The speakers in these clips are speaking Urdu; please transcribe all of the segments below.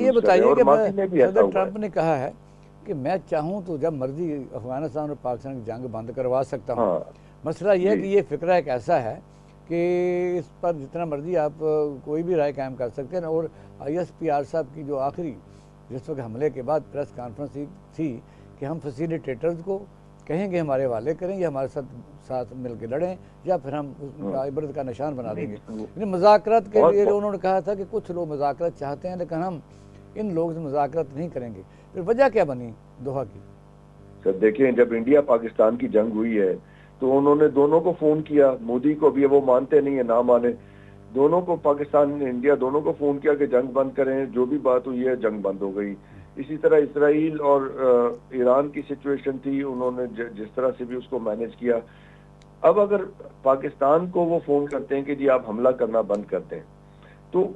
یہ بتائیے کہ صدر ٹرمپ نے کہا ہے کہ میں چاہوں تو جب مرضی افغانستان اور پاکستان کی جنگ بند کروا سکتا ہوں. مسئلہ یہ ہے کہ یہ فکرہ ایک ایسا ہے کہ اس پر جتنا مرضی آپ کوئی بھی رائے قائم کر سکتے ہیں. اور ISPR صاحب کی جو آخری جس وقت حملے کے بعد پریس کانفرنس تھی کہ ہم فیسیلیٹیٹرز کو کہیں گے ہمارے حوالے کریں یا ہمارے ساتھ مل کے لڑیں یا پھر ہم اس کا عبرت کا نشان بنا دیں گے. یعنی مذاکرات کے لیے انہوں نے کہا تھا کہ کچھ لوگ مذاکرات چاہتے ہیں لیکن ہم ان لوگوں سے مذاکرات نہیں کریں گے. پھر وجہ کیا بنی دوحہ کی؟ سر دیکھیں، جب انڈیا پاکستان کی جنگ ہوئی ہے تو انہوں نے دونوں کو فون کیا، مودی کو بھی، وہ مانتے نہیں ہیں، نہ مانے، دونوں کو، پاکستان انڈیا دونوں کو فون کیا کہ جنگ بند کریں. جو بھی بات ہوئی ہے جنگ بند ہو گئی. اسی طرح اسرائیل اور ایران کی سچویشن تھی، انہوں نے جس طرح سے بھی اس کو مینج کیا. اب اگر پاکستان کو وہ فون کرتے ہیں کہ جی آپ حملہ کرنا بند کرتے ہیں، تو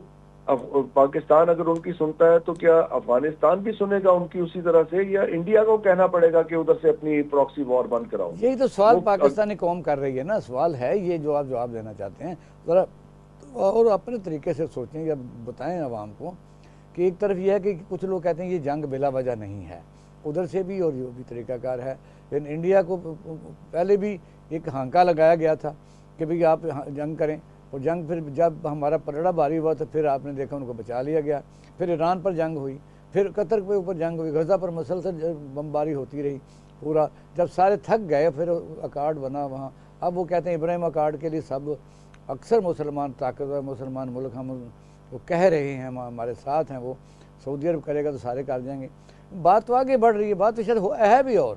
پاکستان اگر ان کی سنتا ہے تو کیا افغانستان بھی سنے گا ان کی اسی طرح سے، یا انڈیا کو کہنا پڑے گا کہ ادھر سے اپنی پراکسی وار بند کراؤ؟ یہی تو سوال پاکستانی قوم کر رہی ہے نا. سوال ہے یہ جو آپ جواب دینا چاہتے ہیں ذرا اور اپنے طریقے سے سوچیں یا بتائیں عوام کو کہ ایک طرف یہ ہے کہ کچھ لوگ کہتے ہیں یہ جنگ بلا وجہ نہیں ہے ادھر سے بھی، اور یہ بھی طریقہ کار ہے. لیکن انڈیا کو پہلے بھی ایک ہانکا لگایا گیا تھا کہ بھئی آپ جنگ کریں، اور جنگ پھر جب ہمارا پلڑا بھاری ہوا تو پھر آپ نے دیکھا ان کو بچا لیا گیا. پھر ایران پر جنگ ہوئی، پھر قطر کے اوپر جنگ ہوئی، غزہ پر مسلسل بمباری ہوتی رہی پورا. جب سارے تھک گئے پھر اکارڈ بنا وہاں. اب وہ کہتے ہیں ابراہیم اکارڈ کے لیے سب اکثر مسلمان طاقتور مسلمان ملک ہم وہ کہہ رہے ہیں ہمارے ساتھ ہیں. وہ سعودی عرب کرے گا تو سارے کر جائیں گے. بات تو آگے بڑھ رہی ہے، بات تو شاید ہے بھی. اور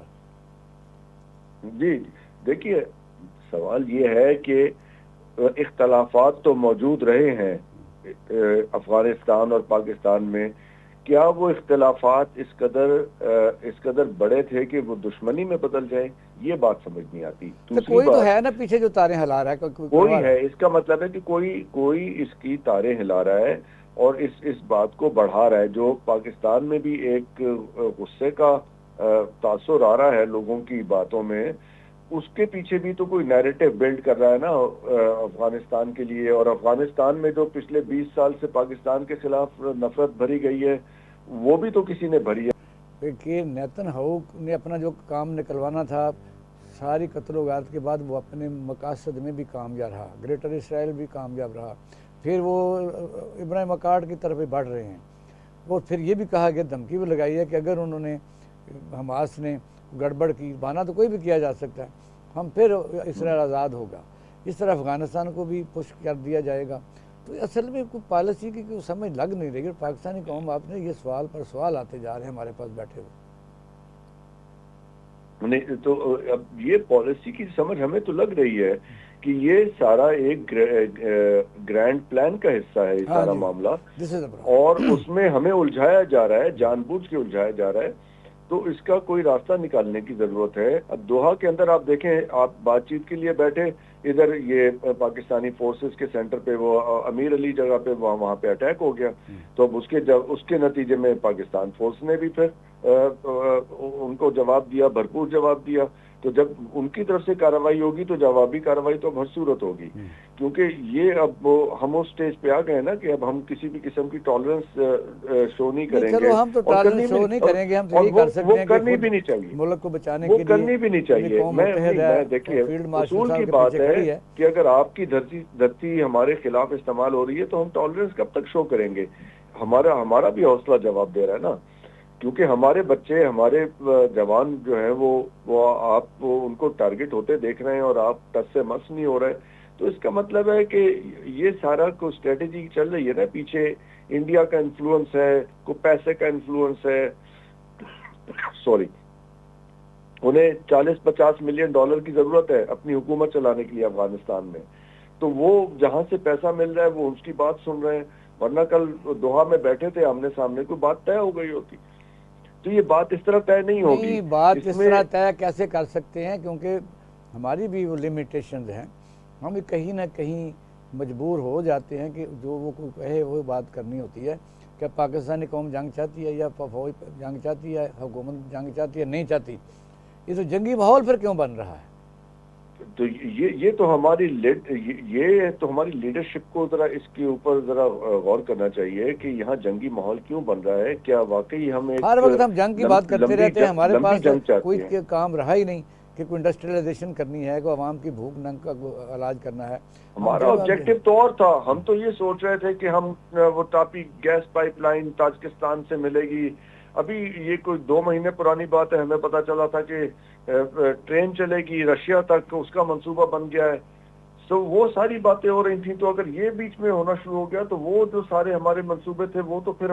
جی دیکھیے، سوال یہ ہے کہ اختلافات تو موجود رہے ہیں افغانستان اور پاکستان میں. کیا وہ اختلافات اس قدر بڑے تھے کہ وہ دشمنی میں بدل جائیں؟ یہ بات سمجھ نہیں آتی. کوئی تو ہے نا پیچھے جو تاریں ہلا رہا ہے، کوئی ہے. اس کا مطلب ہے کہ کوئی اس کی تاریں ہلا رہا ہے اور اس بات کو بڑھا رہا ہے. جو پاکستان میں بھی ایک غصے کا تاثر آ رہا ہے لوگوں کی باتوں میں، اس کے پیچھے بھی تو کوئی نیریٹو بلڈ کر رہا ہے نا افغانستان کے لیے. اور افغانستان میں جو پچھلے 20 سال سے پاکستان کے خلاف نفرت بھری گئی ہے، وہ بھی تو کسی نے بھری ہے. کہ نیتن ہاؤ نے اپنا جو کام نکلوانا تھا ساری قتل و غارت کے بعد، وہ اپنے مقاصد میں بھی کامیاب رہا، گریٹر اسرائیل بھی کامیاب رہا. پھر وہ ابراہیم اکارڈ کی طرف بڑھ رہے ہیں. اور پھر یہ بھی کہا گیا، دھمکی بھی لگائی ہے کہ اگر انہوں نے حماس نے گڑبڑ کی، بہانہ تو کوئی بھی کیا جا سکتا ہے، ہم پھر اسرائیل آزاد ہوگا. اس طرح افغانستان کو بھی پش کر دیا جائے گا. تو اصل میں کوئی پالیسی کی کوئی سمجھ لگ نہیں رہی. پاکستانی قوم آپ نے یہ سوال پر سوال آتے جا رہے ہیں ہمارے پاس بیٹھے ہوئے. تو اب یہ پالیسی کی سمجھ ہمیں تو لگ رہی ہے کہ یہ سارا ایک گرینڈ پلان کا حصہ ہے یہ سارا معاملہ، اور اس میں ہمیں الجھایا جا رہا ہے، جان بوجھ کے الجھایا جا رہا ہے. تو اس کا کوئی راستہ نکالنے کی ضرورت ہے. اب دوحہ کے اندر آپ دیکھیں، آپ بات چیت کے لیے بیٹھے، ادھر یہ پاکستانی فورسز کے سینٹر پہ، وہ امیر علی جگہ پہ، وہاں پہ اٹیک ہو گیا. تو اب اس کے نتیجے میں پاکستان فورس نے بھی پھر ان کو جواب دیا، بھرپور جواب دیا. تو جب ان کی طرف سے کارروائی ہوگی تو جوابی کارروائی تو ہر صورت ہوگی، کیونکہ یہ اب ہم اس سٹیج پہ آ گئے نا کہ اب ہم کسی بھی قسم کی ٹالرنس شو نہیں کریں گے. چلو ہم تو ٹالرنس شو نہیں کریں گے، ہم تو یہی کر سکتے ہیں کہ کرنی بھی نہیں چاہیے، ملک کو بچانے وہ کے لیے کرنی بھی نہیں چاہیے. میں دیکھیے، اصول کی بات ہے کہ اگر آپ کی دھرتی ہمارے خلاف استعمال ہو رہی ہے تو ہم ٹالرنس کب تک شو کریں گے؟ ہمارا بھی حوصلہ جواب دے رہا ہے نا، کیونکہ ہمارے بچے، ہمارے جوان جو ہیں وہ آپ ان کو ٹارگٹ ہوتے دیکھ رہے ہیں اور آپ ٹس سے مس نہیں ہو رہے. تو اس کا مطلب ہے کہ یہ سارا کو اسٹریٹجی چل رہی ہے نا پیچھے. انڈیا کا انفلوئنس ہے، کوئی پیسے کا انفلوئنس ہے. انہیں 40-50 ملین ڈالر کی ضرورت ہے اپنی حکومت چلانے کے لیے افغانستان میں. تو وہ جہاں سے پیسہ مل رہا ہے وہ اس کی بات سن رہے ہیں، ورنہ کل دوحہ میں بیٹھے تھے آمنے سامنے، کوئی بات طے ہو گئی ہوتی. تو یہ بات اس طرح طے نہیں ہوگی. نہیں، بات اس طرح طے کیسے کر سکتے ہیں؟ کیونکہ ہماری بھی وہ لمیٹیشنز ہیں. ہم کہیں نہ کہیں مجبور ہو جاتے ہیں کہ جو وہ کہے وہ بات کرنی ہوتی ہے. کہ پاکستانی قوم جنگ چاہتی ہے یا فوج جنگ چاہتی ہے، حکومت جنگ چاہتی ہے، نہیں چاہتی. یہ تو جنگی ماحول پھر کیوں بن رہا ہے؟ تو یہ تو ہماری لیڈرشپ کو ذرا اس کے اوپر ذرا غور کرنا چاہیے کہ یہاں جنگی ماحول کیوں بن رہا ہے. کیا واقعی ہم ہر وقت ہم جنگ کی بات کرتے رہتے ہیں, ہمارے پاس کوئی کام رہا ہی نہیں کہ کوئی انڈسٹریلائزیشن کرنی ہے, کوئی عوام کی بھوک ننگ کا علاج کرنا ہے. ہمارا آبجیکٹو تو اور تھا, ہم تو یہ سوچ رہے تھے کہ ہم وہ TAPI gas pipeline Tajikistan سے ملے گی. ابھی یہ کوئی 2 مہینے پرانی بات ہے, ہمیں پتا چلا تھا کہ ٹرین چلے گی رشیا تک, اس کا منصوبہ بن گیا ہے. تو وہ ساری باتیں ہو رہی تھیں, تو اگر یہ بیچ میں ہونا شروع ہو گیا تو وہ جو سارے ہمارے منصوبے تھے وہ تو پھر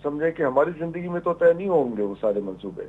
سمجھیں کہ ہماری زندگی میں تو طے نہیں ہوں گے وہ سارے منصوبے.